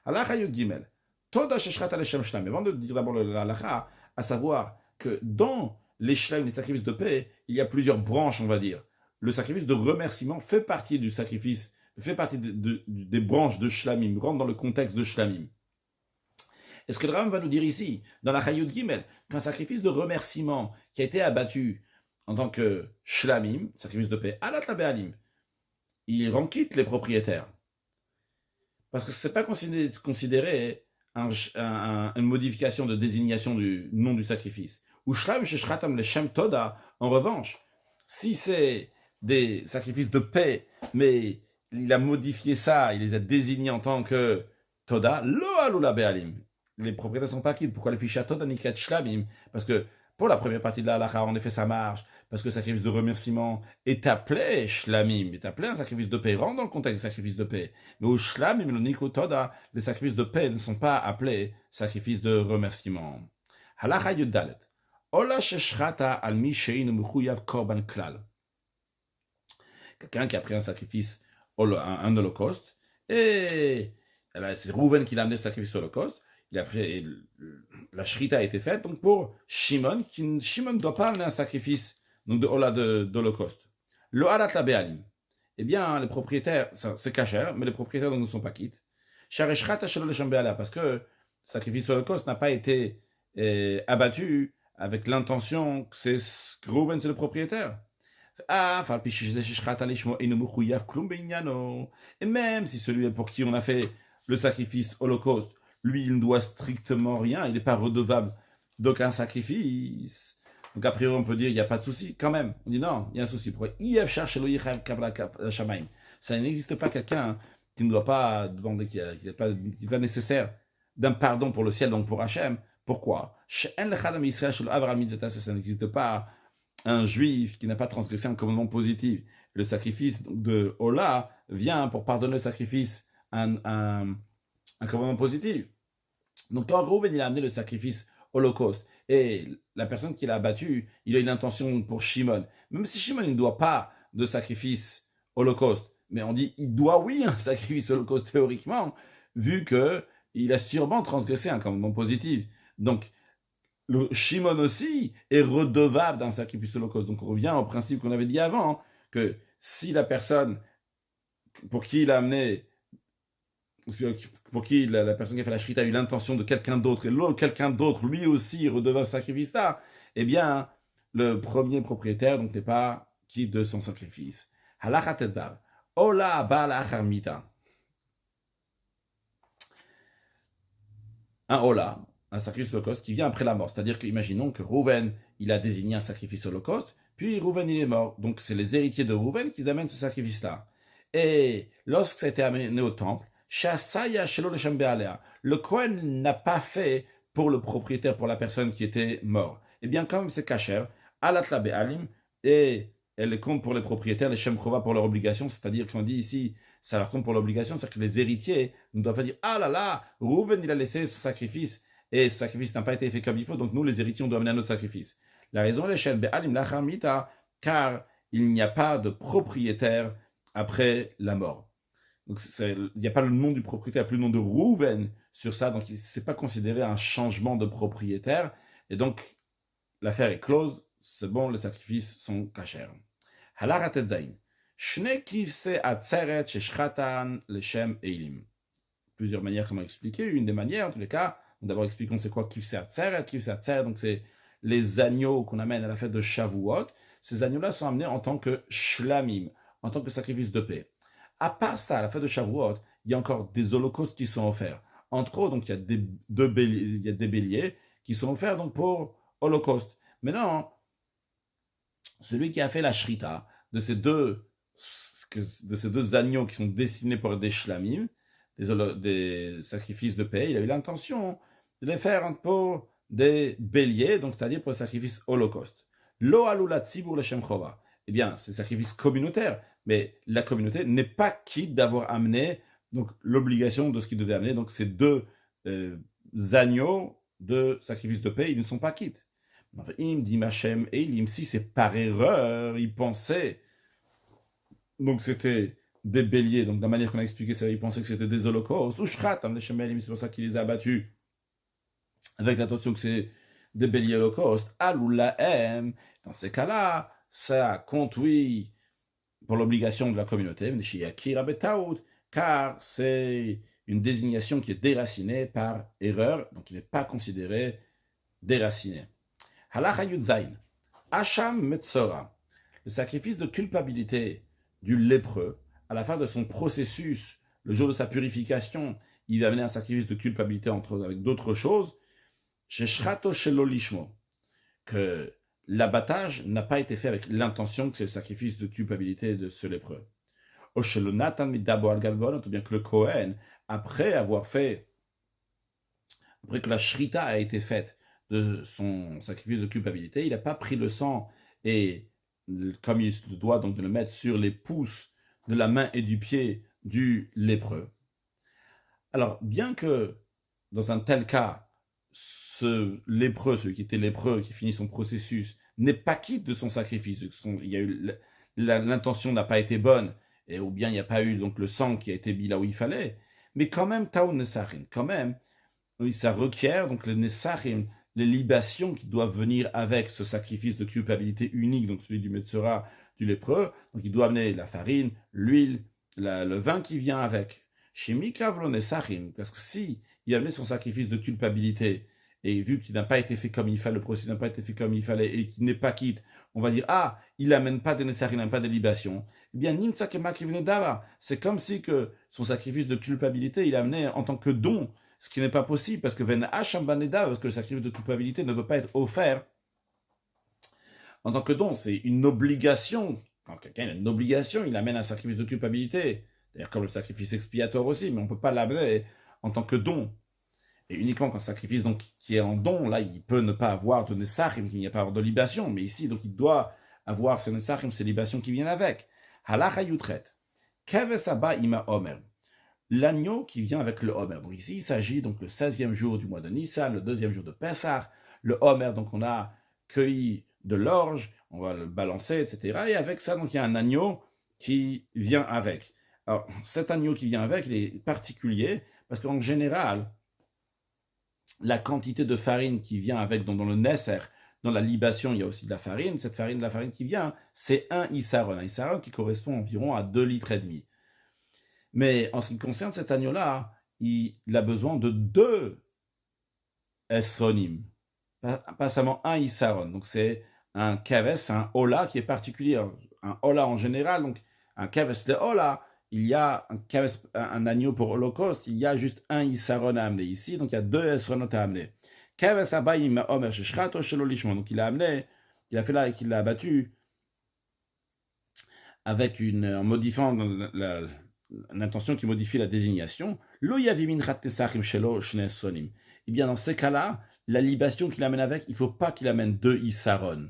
Halacha Yud Gimel. Toda sheshchata leshem shlam. Mais avant de dire d'abord l'halacha, à savoir que dans les shlam, les sacrifices de paix, il y a plusieurs branches, on va dire. Le sacrifice de remerciement fait partie du sacrifice, fait partie des branches de shlamim, rentre dans le contexte de shlamim. Et ce que le Rambam va nous dire ici, dans la Chayut Gimel, qu'un sacrifice de remerciement qui a été abattu en tant que shlamim, sacrifice de paix, alat la be'alim, il rend quitte les propriétaires. Parce que ce n'est pas considéré une modification de désignation du nom du sacrifice. Ou shlam sheshratam le shem toda, en revanche, si c'est des sacrifices de paix, mais il a modifié ça, il les a désignés en tant que toda, lo alula be'alim. Les propriétaires ne sont pas quittes. Pourquoi les fichiers toda nikret shlamim? Parce que pour la première partie de la halakha, en effet, ça marche. Parce que le sacrifice de remerciement est appelé shlamim, est appelé un sacrifice de paix, rentre dans le contexte du sacrifice de paix. Mais au shlamim, le niko toda, les sacrifices de paix ne sont pas appelés sacrifices de remerciement. Halakha yuddalet. Ola sheshrata al mi sheinu mechuyav korban klal. Quelqu'un qui a pris un sacrifice, un holocauste, et c'est Rouven qui l'a amené ce sacrifice holocauste. Il a pris, la shrita a été faite, donc pour Shimon, Shimon ne doit pas amener un sacrifice donc d'holocauste. Lo alat la be'alim. Eh bien, les propriétaires, c'est kasher, mais les propriétaires donc, ne sont pas quittes. Parce que le sacrifice holocauste n'a pas été abattu avec l'intention que Rouven, c'est le propriétaire. Et même si celui pour qui on a fait le sacrifice holocauste, lui, il ne doit strictement rien, il n'est pas redevable d'aucun sacrifice. Donc, a priori, on peut dire, il n'y a pas de souci. Quand même, on dit non, il y a un souci. Pourquoi ça n'existe pas quelqu'un qui ne doit pas demander, qui n'est pas nécessaire d'un pardon pour le ciel, donc pour Hachem. Pourquoi? Ça n'existe pas un juif qui n'a pas transgressé un commandement positif. Le sacrifice de Ola vient pour pardonner le sacrifice, un commandement positif. Donc quand Rouven il a amené le sacrifice holocauste et la personne qui l'a abattu, il a une intention pour Shimon. Même si Shimon ne doit pas de sacrifice holocauste, mais on dit il doit oui un sacrifice holocauste théoriquement, vu qu'il a sûrement transgressé un commandement positif. Donc le Shimon aussi est redevable d'un sacrifice holocauste. Donc on revient au principe qu'on avait dit avant, que si la personne pour qui il a amené, pour qui la personne qui a fait la shrita a eu l'intention de quelqu'un d'autre, et l'autre quelqu'un d'autre, lui aussi, redevable sacrifice-là, eh bien, le premier propriétaire donc n'est pas quitte de son sacrifice. Halacha tetvav. Ola ba'al achar mita. Un ola, un sacrifice holocauste qui vient après la mort. C'est-à-dire que, imaginons que Rouven, il a désigné un sacrifice holocauste, puis Rouven, il est mort. Donc, c'est les héritiers de Rouven qui amènent ce sacrifice-là. Et lorsque ça a été amené au temple, le Kohen n'a pas fait pour le propriétaire, pour la personne qui était morte. Eh bien, comme c'est kasher, alat la be'alim, et elle compte pour les propriétaires, les Shem Chova pour leur obligation, c'est-à-dire qu'on dit ici, ça leur compte pour l'obligation, c'est que les héritiers ne doivent pas dire, ah là là, Reuven il a laissé son sacrifice, et ce sacrifice n'a pas été fait comme il faut, donc nous les héritiers on doit amener un autre sacrifice. La raison est Shem Be'alim Lachar Mita, car il n'y a pas de propriétaire après la mort. Donc il n'y a pas le nom du propriétaire, plus le nom de Reuven sur ça, donc ce n'est pas considéré un changement de propriétaire, et donc l'affaire est close, c'est bon, les sacrifices sont cachers. Halakha Tetzain. Shne kivse atzeret sheshchatan leshem eilim. Plusieurs manières comment expliquer. Une des manières, en tous les cas, d'abord expliquons c'est quoi kivse atzeret. Kivse atzeret, donc c'est les agneaux qu'on amène à la fête de Shavuot. Ces agneaux-là sont amenés en tant que shlamim, en tant que sacrifice de paix. À part ça, à la fête de Shavuot, il y a encore des holocaustes qui sont offerts. Entre autres, donc il y a des béliers qui sont offerts donc pour holocauste. Maintenant, celui qui a fait la shrita de ces deux agneaux qui sont destinés pour des shlamim, des sacrifices de paix, il a eu l'intention de les faire pour des béliers, donc c'est-à-dire pour le sacrifice holocauste. Lo alula tzibur leshem chova. Eh bien, c'est sacrifice communautaire, mais la communauté n'est pas quitte d'avoir amené donc l'obligation de ce qu'il devait amener. Donc ces deux agneaux de sacrifice de paix, ils ne sont pas quittes. Si c'est par erreur, il pensait, donc c'était des béliers, donc de la manière qu'on a expliqué ça, il pensait que c'était des holocaustes, ou shratam, c'est pour ça qu'il les a abattus, avec l'intention que c'est des béliers holocaustes, aloulahem, dans ces cas-là, ça compte, oui, pour l'obligation de la communauté, car c'est une désignation qui est déracinée par erreur, donc il n'est pas considéré déraciné. Halakha Yudzain. Hacham Metzora. Le sacrifice de culpabilité du lépreux, à la fin de son processus, le jour de sa purification, il va amener un sacrifice de culpabilité avec d'autres choses. Sheshrato Shelo Lishmo. Que l'abattage n'a pas été fait avec l'intention que c'est le sacrifice de culpabilité de ce lépreux. Ou bien que le Kohen, après que la shrita a été faite de son sacrifice de culpabilité, il n'a pas pris le sang et, comme il se doit, donc de le mettre sur les pouces de la main et du pied du lépreux. Alors, bien que dans un tel cas, ce lépreux, celui qui était lépreux, qui finit son processus, n'est pas quitte de son sacrifice, il y a eu l'intention n'a pas été bonne, ou bien il n'y a pas eu donc le sang qui a été mis là où il fallait, mais quand même, Taou Nesarim, quand même, oui, ça requiert donc le Nesarim, les libations qui doivent venir avec ce sacrifice de culpabilité unique, donc celui du Metzora, du lépreux. Donc il doit amener la farine, l'huile, le vin qui vient avec. Chez Mikavlon et Sachim, parce que si il a amené son sacrifice de culpabilité, et vu qu'il n'a pas été fait comme il fallait, le processus n'a pas été fait comme il fallait, et qu'il n'est pas quitte, on va dire, ah, il n'amène pas de Nessar, il n'amène pas de libation. Eh bien, c'est comme si que son sacrifice de culpabilité, il a amené en tant que don, ce qui n'est pas possible, parce que parce que le sacrifice de culpabilité ne peut pas être offert en tant que don, c'est une obligation. Quand quelqu'un a une obligation, il amène un sacrifice de culpabilité, d'ailleurs comme le sacrifice expiatoire aussi, mais on ne peut pas l'amener en tant que don. Et uniquement quand un sacrifice donc, qui est en don, là, il peut ne pas avoir de Nessachim, qu'il n'y a pas de libation, mais ici, donc, il doit avoir ce Nessachim, ces libations qui viennent avec. Halacha Yutret. Kevesaba ima Omer. L'agneau qui vient avec le Homer. Donc ici, il s'agit donc le 16e jour du mois de Nissan, le 2e jour de Pessah. Le Homer, donc on a cueilli de l'orge, on va le balancer, etc. Et avec ça, donc il y a un agneau qui vient avec. Alors, cet agneau qui vient avec, il est particulier, parce qu'en général, la quantité de farine qui vient avec, dans le Nesser, dans la libation, il y a aussi de la farine. Cette farine, la farine qui vient, c'est un issaron. Un issaron qui correspond environ à 2,5 litres. Mais en ce qui concerne cet agneau-là, il a besoin de 2 esronim, pas seulement un issaron. Donc c'est un kaves, un hola qui est particulier. Un hola en général, donc un kaves de hola, il y a un agneau pour holocauste, il y a juste un issaron à amener ici, donc il y a 2 esronot à amener. Kaves abayim omer sheshrato shelo lishmo, donc il a amené, il a fait là, qu'il l'a abattu avec en modifiant l'intention qui modifie la désignation. Lo yavimin chat tesachim shelo shne sonim. Eh bien dans ces cas-là, la libation qu'il amène avec, il ne faut pas qu'il amène 2 issaron.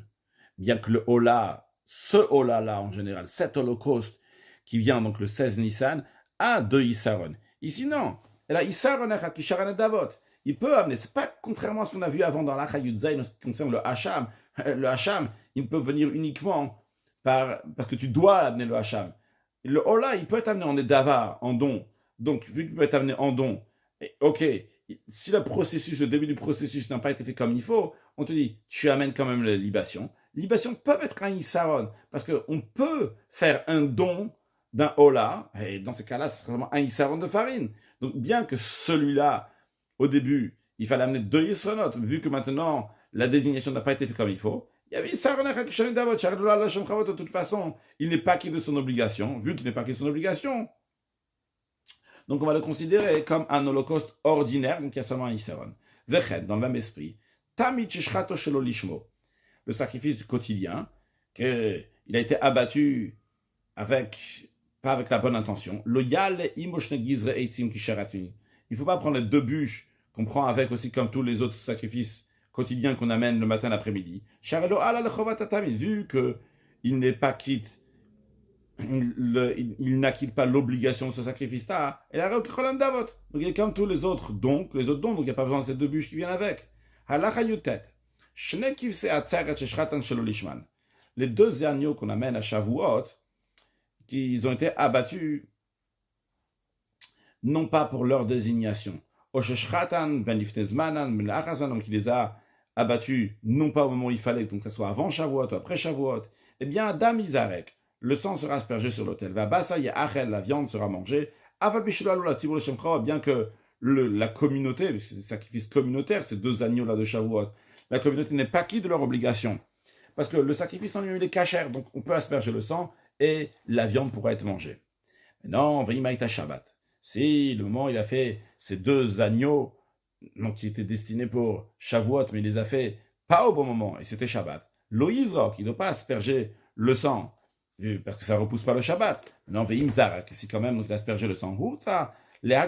Bien que le hola ce Ola-là en général, cet holocauste qui vient donc le 16 Nissan, a 2 Issaron. Ici, non. Elle a Issaron Echad Kisharan Davot. Il peut amener, c'est pas contrairement à ce qu'on a vu avant dans l'Acha Yudzaï, en ce qui concerne le Hacham. Le Hacham, il peut venir uniquement parce que tu dois amener le Hacham. Le Ola, il peut être amené en Edava, en don. Donc, vu qu'il peut être amené en don, ok, si le début du processus n'a pas été fait comme il faut, on te dit, tu amènes quand même les libations. Les libations peuvent être un Issaron, parce qu'on peut faire un don d'un Ola, et dans ce cas-là, c'est vraiment un Issaron de farine. Donc, bien que celui-là, au début, il fallait amener 2 Yisronot, vu que maintenant, la désignation n'a pas été faite comme il faut, il y avait Issaron Echad Kisharan Davot, de toute façon, il n'est pas acquis de son obligation, vu qu'il n'est pas acquis de son obligation. Donc on va le considérer comme un holocauste ordinaire, donc il y a seulement un Issaron. Vechet, dans le même esprit, Tamid Shishrato Shelo Lishmo, le sacrifice du quotidien, qu'il a été abattu pas avec la bonne intention. Lo Yale Imoshne Gizre Eitzim Kisharatuni. Il ne faut pas prendre les 2 bûches qu'on prend avec aussi comme tous les autres sacrifices quotidiens qu'on amène le matin et l'après-midi. Sharelo Ala Lechovat Tamid, vu qu'il n'est pas quitte. Il n'acquitte pas l'obligation de ce sacrifice-là. Et la Roland Davot. Donc il est comme tous les autres dons, donc il n'y a pas besoin de ces 2 bûches qui viennent avec. Halacha Yutet. Les 2 agneaux qu'on amène à Shavuot, qu'ils ont été abattus, non pas pour leur désignation. Donc il les a abattus, non pas au moment où il fallait, donc que ce soit avant Shavuot ou après Shavuot. Eh bien, Adam Izarek. Le sang sera aspergé sur l'autel. La viande sera mangée. Bien que la communauté, c'est un sacrifice communautaire, ces 2 agneaux-là de Shavuot, la communauté n'est pas quitte de leur obligation. Parce que le sacrifice en lui-même est cachère, donc on peut asperger le sang et la viande pourra être mangée. Maintenant, Veimaïta Shabbat. Si le moment où il a fait ces 2 agneaux, donc qui étaient destinés pour Shavuot, mais il les a fait pas au bon moment, et c'était Shabbat, Loïzra, qui ne doit pas asperger le sang, parce que ça ne repousse pas le Shabbat. Non, Veim Zarak, si quand même il a aspergé le sang, ça a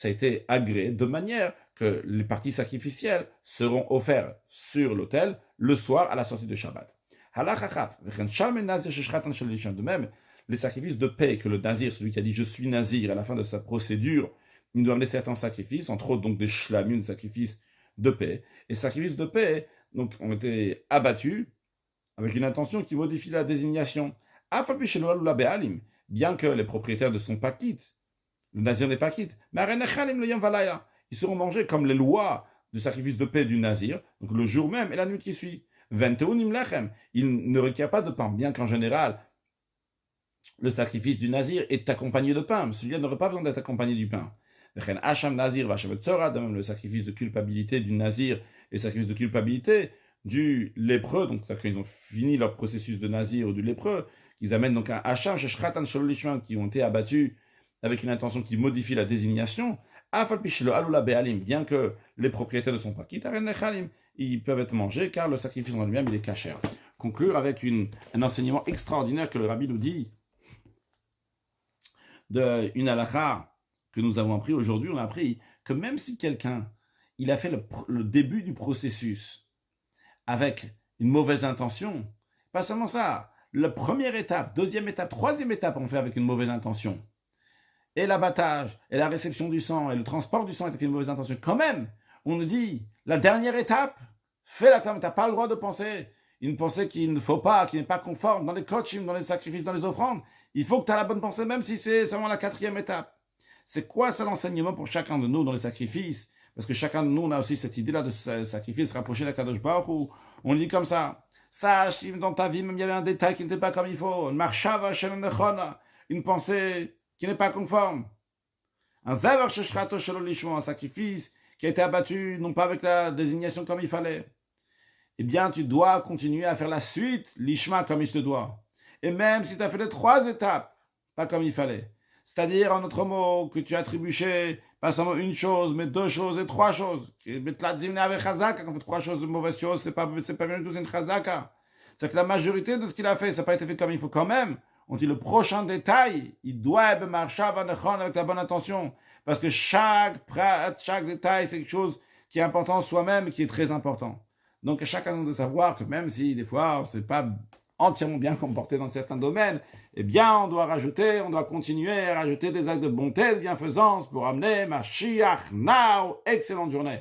été agréé de manière que les parties sacrificielles seront offertes sur l'autel le soir à la sortie de Shabbat. De même, les sacrifices de paix que le nazir, celui qui a dit je suis nazir, à la fin de sa procédure, il doit amener certains sacrifices, entre autres donc des shlamim, des sacrifices de paix. Et sacrifices de paix donc, ont été abattus avec une intention qui modifie la désignation. Bien que les propriétaires ne sont pas quittes, le nazir n'est pas quitte, ils seront mangés comme les lois du sacrifice de paix du nazir, donc le jour même et la nuit qui suit. Il ne requiert pas de pain, bien qu'en général, le sacrifice du nazir est accompagné de pain, mais celui-là n'aurait pas besoin d'être accompagné du pain. De même, le sacrifice de culpabilité du nazir et le sacrifice de culpabilité du lépreux, donc c'est-à-dire qu'ils ont fini leur processus de nazir ou du lépreux, qu'ils amènent donc un hacham, shechratan shololishman, qui ont été abattus avec une intention qui modifie la désignation, bien que les propriétaires ne sont pas quittes, ils peuvent être mangés car le sacrifice en lui-même il est cachère. Conclure avec un enseignement extraordinaire que le rabbi nous dit d'une halakha que nous avons appris aujourd'hui. On a appris que même si quelqu'un il a fait le début du processus avec une mauvaise intention, pas seulement ça, la première étape, 2e étape, 3e étape on fait avec une mauvaise intention, et l'abattage, et la réception du sang, et le transport du sang avec une mauvaise intention, quand même, on nous dit, la dernière étape, fais-la comme tu n'as pas le droit de penser une pensée qu'il ne faut pas, qui n'est pas conforme dans les kochim, dans les sacrifices, dans les offrandes. Il faut que tu aies la bonne pensée, même si c'est seulement la 4e étape. C'est quoi ça l'enseignement pour chacun de nous dans les sacrifices? Parce que chacun de nous, on a aussi cette idée-là de sacrifice, se rapprocher de la Kadosh Baruch Hu. On dit comme ça, sache si dans ta vie, même il y avait un détail qui n'était pas comme il faut, une pensée qui n'est pas conforme. Un sacrifice qui a été abattu, non pas avec la désignation comme il fallait. Eh bien, tu dois continuer à faire la suite, l'ishma, comme il se doit. Et même si tu as fait les 3 étapes, pas comme il fallait. C'est-à-dire, en autre mot, que tu as trébuché, pas seulement une chose, mais 2 choses et 3 choses. Quand on fait 3 choses de mauvaises choses, c'est pas bien du tout une chazaka. C'est que la majorité de ce qu'il a fait, ça n'a pas été fait comme il faut quand même. On dit le prochain détail, il doit être avec la bonne intention. Parce que chaque détail, c'est quelque chose qui est important soi-même et qui est très important. Donc, à chacun de savoir que même si des fois, c'est pas entièrement bien comportés dans certains domaines, eh bien, on doit continuer à rajouter des actes de bonté, de bienfaisance pour amener Mashiach now. Excellente journée.